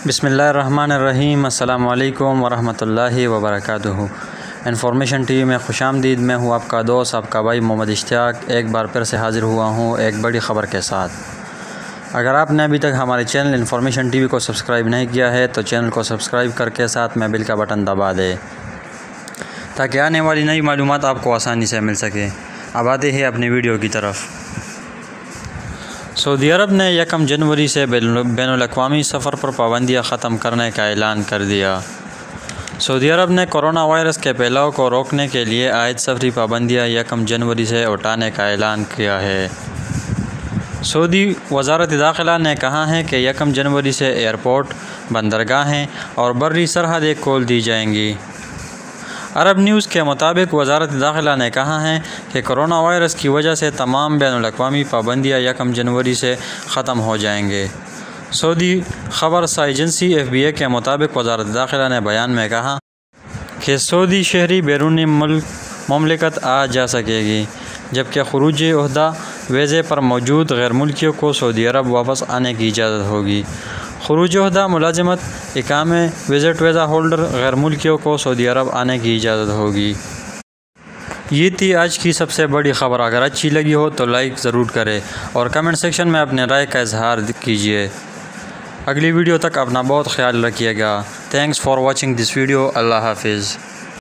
بسم اللہ الرحمن الرحیم۔ السلام علیکم ورحمۃ اللہ وبرکاتہ۔ انفارمیشن ٹی وی میں خوش آمدید۔ میں ہوں آپ کا دوست، آپ کا بھائی محمد اشتیاق، ایک بار پھر سے حاضر ہوا ہوں ایک بڑی خبر کے ساتھ۔ اگر آپ نے ابھی تک ہمارے چینل انفارمیشن ٹی وی کو سبسکرائب نہیں کیا ہے تو چینل کو سبسکرائب کر کے ساتھ میں بیل کا بٹن دبا دے تاکہ آنے والی نئی معلومات آپ کو آسانی سے مل سکے۔ اب آتے ہیں اپنی ویڈیو کی طرف۔ سعودی عرب نے 1 جنوری سے بین الاقوامی سفر پر پابندیاں ختم کرنے کا اعلان کر دیا۔ سعودی عرب نے کورونا وائرس کے پھیلاؤ کو روکنے کے لیے عائد سفری پابندیاں 1 جنوری سے اٹھانے کا اعلان کیا ہے۔ سعودی وزارت داخلہ نے کہا ہے کہ 1 جنوری سے ایئرپورٹ، بندرگاہیں اور بری سرحدیں کھول دی جائیں گی۔ عرب نیوز کے مطابق وزارت داخلہ نے کہا ہے کہ کورونا وائرس کی وجہ سے تمام بین الاقوامی پابندیاں 1 جنوری سے ختم ہو جائیں گے۔ سعودی خبر رساں ایجنسی FBA کے مطابق وزارت داخلہ نے بیان میں کہا کہ سعودی شہری بیرون مملکت آ جا سکے گی، جبکہ خروج عہدہ ویزے پر موجود غیر ملکیوں کو سعودی عرب واپس آنے کی اجازت ہوگی۔ خروج عہدہ، ملازمت، اقامے، وزٹ ویزا ہولڈر غیر ملکیوں کو سعودی عرب آنے کی اجازت ہوگی۔ یہ تھی آج کی سب سے بڑی خبر۔ اگر اچھی لگی ہو تو لائک ضرور کریں اور کمنٹ سیکشن میں اپنے رائے کا اظہار کیجیے۔ اگلی ویڈیو تک اپنا بہت خیال رکھیے گا۔ Thanks for watching this video. اللہ حافظ۔